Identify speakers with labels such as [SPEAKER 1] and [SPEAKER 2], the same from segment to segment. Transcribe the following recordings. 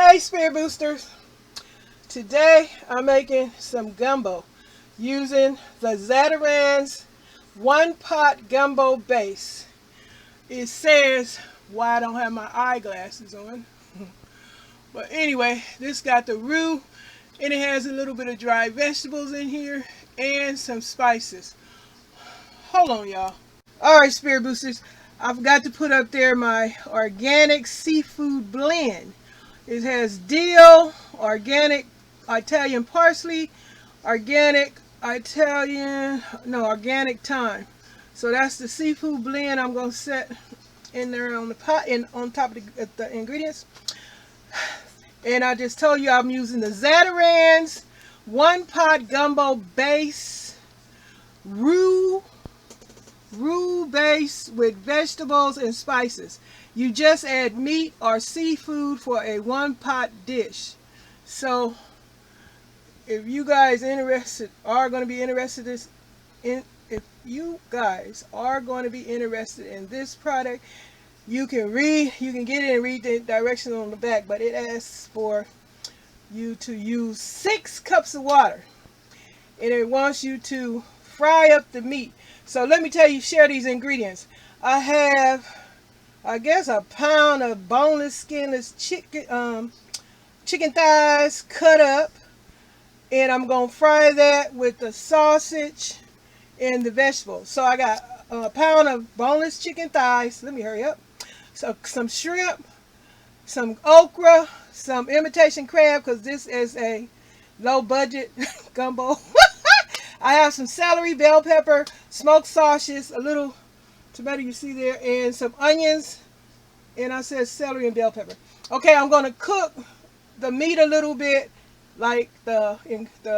[SPEAKER 1] Hey Spirit Boosters, today I'm making some gumbo using the ZATARAIN's one pot gumbo base. It says why I don't have my eyeglasses on. But anyway, this got the roux and it has a little bit of dried vegetables in here and some spices. Hold on y'all. Alright Spirit Boosters, I forgot to put up there my organic seafood blend. It has dill, organic Italian parsley, organic thyme. So that's the seafood blend I'm going to set in there on the pot and on top of the ingredients. And I just told you I'm using the ZATARAIN's one pot gumbo base, roux base with vegetables and spices. You just add meat or seafood for a one pot dish. So if you guys are going to be interested in this product, you can get it and read the directions on the back, but it asks for you to use 6 cups of water and it wants you to fry up the meat. So let me share these ingredients. I have, I guess, a pound of boneless, skinless chicken thighs cut up, and I'm gonna fry that with the sausage and the vegetables. So I got a pound of boneless chicken thighs. Let me hurry up. So some shrimp, some okra, some imitation crab, because this is a low budget gumbo. I have some celery, bell pepper, smoked sausage, a little tomato you see there, and some onions. And I said celery and bell pepper. Okay, I'm going to cook the meat a little bit like the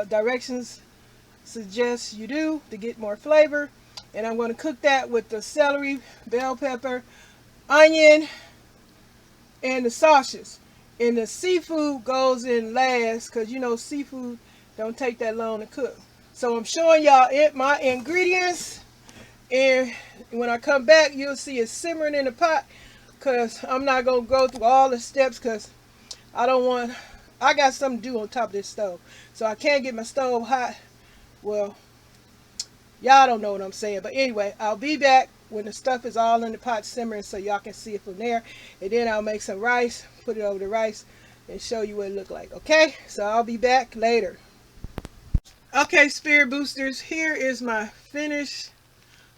[SPEAKER 1] directions suggest you do to get more flavor. And I'm going to cook that with the celery, bell pepper, onion, and the sausage. And the seafood goes in last because, you know, seafood don't take that long to cook. So I'm showing y'all my ingredients, and when I come back you'll see it simmering in the pot, because I'm not going to go through all the steps because I got something to do on top of this stove. So I can't get my stove hot. Well, y'all don't know what I'm saying. But anyway, I'll be back when the stuff is all in the pot simmering so y'all can see it from there. And then I'll make some rice, put it over the rice, and show you what it looked like. Okay? So I'll be back later. Okay, Spirit Boosters, here is my finished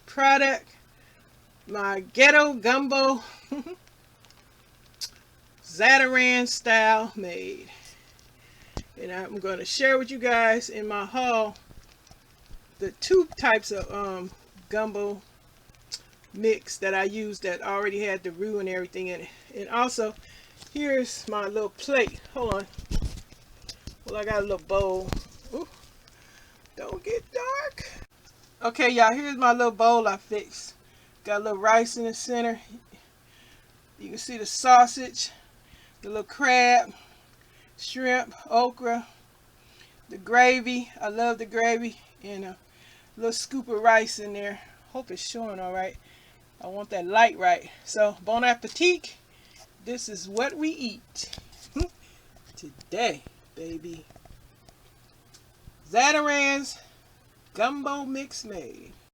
[SPEAKER 1] product. My ghetto gumbo ZATARAIN style made. And I'm going to share with you guys in my haul the 2 types of gumbo mix that I used that already had the roux and everything in it. And also, here's my little plate. Hold on. Well, I got a little bowl. Ooh. Don't get dark. Okay, y'all, here's my little bowl I fixed. Got a little rice in the center. You can see the sausage, the little crab, shrimp, okra, the gravy. I love the gravy, and a little scoop of rice in there. Hope it's showing all right. I want that light right. So, bon appetit. This is what we eat today, baby. ZATARAIN's gumbo mix made.